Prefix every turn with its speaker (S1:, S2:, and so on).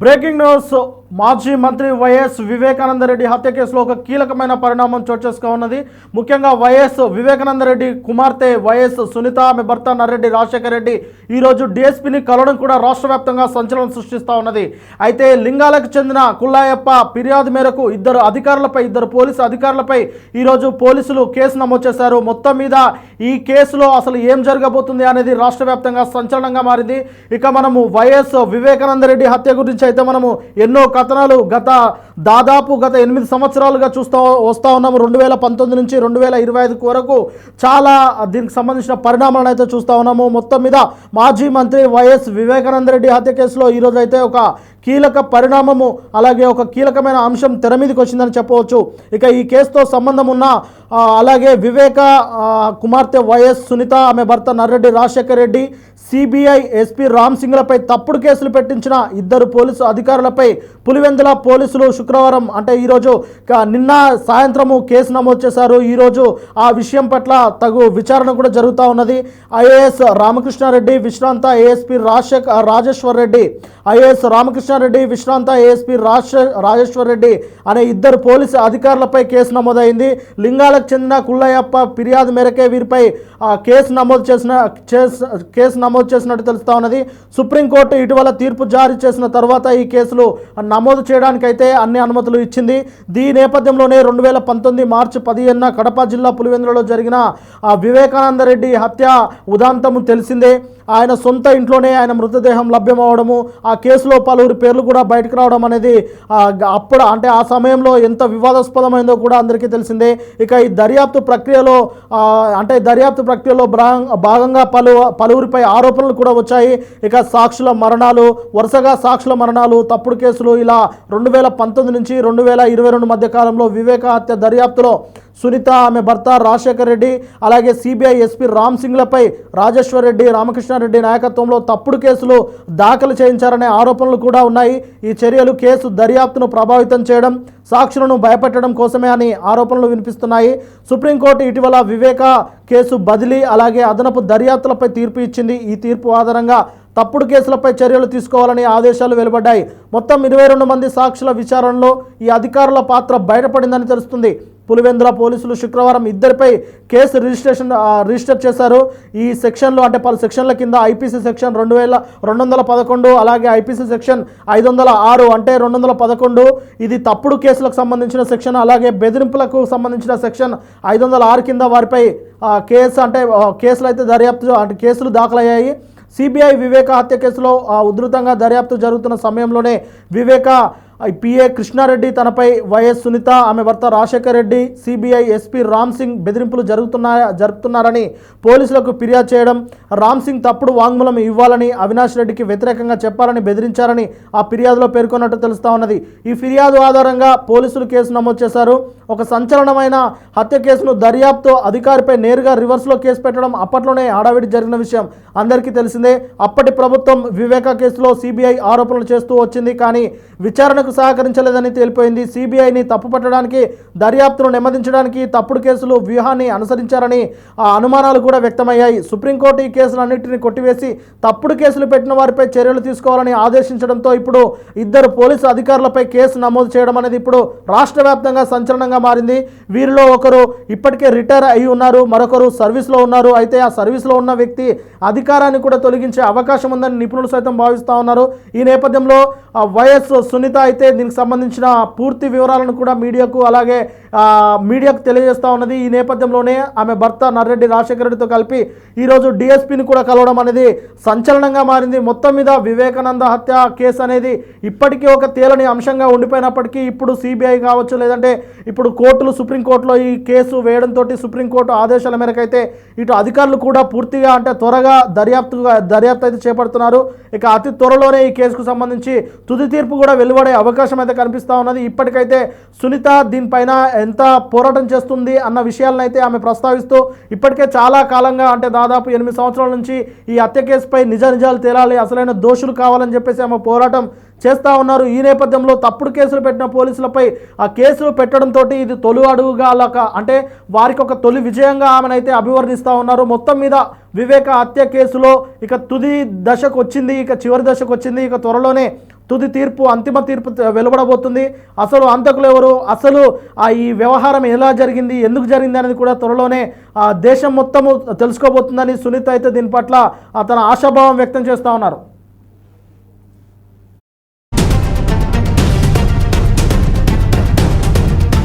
S1: Breaking news. మాజీ మంత్రి YS Vivekananda Reddy హత్య కేసులో ఒక కీలకమైన పరిణామం చోటు చేసుకున్నది. ముఖ్యంగా వైఎస్ వివేకానందరెడ్డి కుమార్తె వైఎస్ సునీత, ఆమె భర్త నర్రెడ్డి రాజశేఖర రెడ్డి ఈరోజు డిఎస్పీని కలవడం కూడా రాష్ట్ర వ్యాప్తంగా సంచలనం సృష్టిస్తూ ఉన్నది. అయితే లింగాలకు చెందిన కుల్లాయప్ప ఫిర్యాదు మేరకు ఇద్దరు పోలీసు అధికారులపై ఈరోజు పోలీసులు కేసు నమోదు చేశారు. మొత్తం మీద ఈ కేసులో అసలు ఏం జరగబోతుంది అనేది రాష్ట్ర వ్యాప్తంగా సంచలనంగా మారింది. ఇక మనము వైఎస్ వివేకానందరెడ్డి హత్య గురించి అయితే మనము ఎన్నో కథనాలు దాదాపు గత 8 సంవత్సరాలుగా వస్తూ ఉన్నాము. 2019 నుంచి 2025 వరకు చాలా దీనికి సంబంధించిన పరిణామాలను అయితే చూస్తూ ఉన్నాము. మొత్తం మీద మాజీ మంత్రి వైఎస్ వివేకానందరెడ్డి హత్య కేసులో ఈరోజు అయితే ఒక కీలక పరిణామము, అలాగే ఒక కీలకమైన అంశం తెర మీదకి వచ్చిందని చెప్పవచ్చు. ఇక ఈ కేసుతో సంబంధం ఉన్న అలాగే వివేక కుమార్తె వైఎస్ సునీత, ఆమె భర్త నర్రెడ్డి రాజశేఖర రెడ్డి, సిబిఐ ఎస్పీ రామ్ సింగ్లపై తప్పుడు కేసులు పెట్టించిన ఇద్దరు పోలీసు అధికారులపై పులివెందుల పోలీసులు శుక్రవారం అంటే ఈరోజు నిన్న సాయంత్రము కేసు నమోదు చేశారు. ఈరోజు ఆ విషయం పట్ల తగు విచారణ కూడా జరుగుతూ ఉన్నది. ఐఏఎస్ రామకృష్ణారెడ్డి, విశ్రాంత ఏఎస్పీ రాజేశ్వర్ రెడ్డి, ఐఏఎస్ రామకృష్ణారెడ్డి, విశ్రాంత ఏఎస్పీ రాజేశ్వర్ రెడ్డి అనే ఇద్దరు పోలీసు అధికారులపై కేసు నమోదైంది. లింగాలకు చెందిన కుల్లయ్యప్ప ఫిర్యాదు మేరకే వీరిపై కేసు నమోదు చేసినట్టు తెలుస్తా ఉన్నది. సుప్రీంకోర్టు ఇటీవల తీర్పు జారీ చేసిన తర్వాత ఈ కేసులు నమోదు చేయడానికైతే అన్ని అనుమతులు ఇచ్చింది. దీని నేపథ్యంలోనే 2019 మార్చి 15న కడప జిల్లా పులివెందులలో జరిగిన వివేకానందరెడ్డి హత్య ఉదాంతము తెలిసిందే. ఆయన సొంత ఇంట్లోనే ఆయన మృతదేహం లభ్యమవడము, ఆ కేసులో పలువురి పేర్లు కూడా బయటకు రావడం అనేది అప్పుడు అంటే ఆ సమయంలో ఎంత వివాదాస్పదమైందో కూడా అందరికీ తెలిసిందే. ఇక ఈ దర్యాప్తు ప్రక్రియలో భాగంగా పలువురిపై ఆరోపణలు కూడా వచ్చాయి. ఇక వరుసగా సాక్షుల మరణాలు, తప్పుడు కేసులు ఇలా 2019 నుంచి 2022 మధ్య కాలంలో వివేక హత్య దర్యాప్తులో సునీత, ఆమె భర్త రాజశేఖర రెడ్డి, అలాగే సిబిఐ ఎస్పీ రామ్ సింగ్లపై రాజేశ్వర్ రెడ్డి, రామకృష్ణారెడ్డి నాయకత్వంలో తప్పుడు కేసులు దాఖలు చేయించారనే ఆరోపణలు కూడా ఉన్నాయి. ఈ చర్యలు కేసు దర్యాప్తును ప్రభావితం చేయడం, సాక్షులను భయపెట్టడం కోసమే అని ఆరోపణలు వినిపిస్తున్నాయి. సుప్రీంకోర్టు ఇటీవల వివేక కేసు బదిలీ అలాగే అదనపు దర్యాప్తులపై తీర్పు ఇచ్చింది. ఈ తీర్పు ఆధారంగా తప్పుడు కేసులపై చర్యలు తీసుకోవాలని ఆదేశాలు వెలువడ్డాయి. మొత్తం 22 మంది సాక్షుల విచారణలో ఈ అధికారుల పాత్ర బయటపడిందని తెలుస్తుంది. పులివెందుల పోలీసులు శుక్రవారం ఇద్దరిపై కేసు రిజిస్టర్ చేశారు. ఈ సెక్షన్లు అంటే పలు సెక్షన్ల కింద ఐపీసీ సెక్షన్ 211 అలాగే ఐపీసీ సెక్షన్ 506 అంటే 211 ఇది తప్పుడు కేసులకు సంబంధించిన సెక్షన్, అలాగే బెదిరింపులకు సంబంధించిన సెక్షన్ 506 కింద వారిపై కేసులు దాఖలయ్యాయి. సిబిఐ వివేక హత్య కేసులో ఉధృతంగా దర్యాప్తు జరుగుతున్న సమయంలోనే వివేక పిఏ కృష్ణారెడ్డి తనపై వైఎస్ సునీత, ఆమె భర్త రాజశేఖర రెడ్డి, సిబిఐ ఎస్పీ రామ్ సింగ్ బెదిరింపులు జరుపుతున్నారని పోలీసులకు ఫిర్యాదు చేయడం, రామ్ సింగ్ తప్పుడు వాంగ్మూలం ఇవ్వాలని, అవినాష్ రెడ్డికి వ్యతిరేకంగా చెప్పాలని బెదిరించారని ఆ ఫిర్యాదులో పేర్కొన్నట్టు తెలుస్తా ఉన్నది. ఈ ఫిర్యాదు ఆధారంగా పోలీసులు కేసు నమోదు చేశారు. ఒక సంచలనమైన హత్య కేసును దర్యాప్తు అధికారిపై నేరుగా రివర్స్లో కేసు పెట్టడం అప్పట్లోనే హడావిడి జరిగిన విషయం అందరికీ తెలిసిందే. అప్పటి ప్రభుత్వం వివేక కేసులో సిబిఐ ఆరోపణలు చేస్తూ వచ్చింది, కానీ విచారణకు సహకరించలేదని తేలిపోయింది. సిబిఐని తప్పుపట్టడానికి, దర్యాప్తును నెమ్మదించడానికి తప్పుడు కేసులు వ్యూహాన్ని అనుసరించారని అనుమానాలు కూడా వ్యక్తమయ్యాయి. సుప్రీంకోర్టు ఈ కేసులన్నింటినీ కొట్టివేసి తప్పుడు కేసులు పెట్టిన వారిపై చర్యలు తీసుకోవాలని ఆదేశించడంతో ఇప్పుడు ఇద్దరు పోలీసు అధికారులపై కేసు నమోదు చేయడం అనేది ఇప్పుడు రాష్ట్ర వ్యాప్తంగా సంచలనంగా మారింది. వీరిలో ఒకరు ఇప్పటికే రిటైర్ అయి ఉన్నారు, మరొకరు సర్వీస్లో ఉన్నారు. అయితే ఆ సర్వీస్లో ఉన్న వ్యక్తి అధికారాన్ని కూడా తొలగించే అవకాశం ఉందని నిపుణులు సైతం భావిస్తూ ఉన్నారు. ఈ నేపథ్యంలో వైఎస్ సునీత అయితే దీనికి సంబంధించిన పూర్తి వివరాలను కూడా మీడియాకు తెలియజేస్తూ ఉన్నది. ఈ నేపథ్యంలోనే ఆమె భర్త నర్రెడ్డి రాజశేఖర రెడ్డితో కలిపి ఈరోజు డిఎస్పీని కూడా కలవడం అనేది సంచలనంగా మారింది. మొత్తం మీద వివేకానంద హత్య కేసు అనేది ఇప్పటికీ ఒక తేలని అంశంగా ఉండిపోయినప్పటికీ ఇప్పుడు సిబిఐ కావచ్చు, లేదంటే ఇప్పుడు సుప్రీంకోర్టులో ఈ కేసు వేయడంతో సుప్రీంకోర్టు ఆదేశాల మేరకు అయితే ఇటు అధికారులు కూడా పూర్తిగా అంటే త్వరగా దర్యాప్తు అయితే చేపడుతున్నారు. ఇక అతి త్వరలోనే ఈ కేసుకు సంబంధించి తుది తీర్పు కూడా వెలువడే అవకాశం అయితే కనిపిస్తూ ఉన్నది. ఇప్పటికైతే సునీత దీనిపైన ఎంత పోరాటం చేస్తుంది అన్న విషయాలను అయితే ఆమె ప్రస్తావిస్తూ ఇప్పటికే చాలా కాలంగా అంటే దాదాపు 8 సంవత్సరాల నుంచి ఈ హత్య కేసుపై నిజాలు తేలాలి, అసలైన దోషులు కావాలని చెప్పేసి ఆమె పోరాటం చేస్తూ ఉన్నారు. ఈ నేపథ్యంలో తప్పుడు కేసులు పెట్టిన పోలీసులపై ఆ కేసులు పెట్టడంతో ఇది తొలి అడుగుగా అంటే వారికి ఒక తొలి విజయంగా ఆమెనైతే అభివర్ణిస్తూ ఉన్నారు. మొత్తం మీద వివేక హత్య కేసులో ఇక తుది దశకు వచ్చింది, ఇక చివరి దశకు వచ్చింది. ఇక త్వరలోనే తుది తీర్పు, అంతిమ తీర్పు వెలువడబోతుంది. అసలు హంతకులు ఎవరు, అసలు ఈ వ్యవహారం ఎలా జరిగింది, ఎందుకు జరిగింది అనేది కూడా త్వరలోనే దేశం మొత్తము తెలుసుకోబోతుందని సునీత అయితే దీని పట్ల తన ఆశాభావం వ్యక్తం చేస్తూ ఉన్నారు.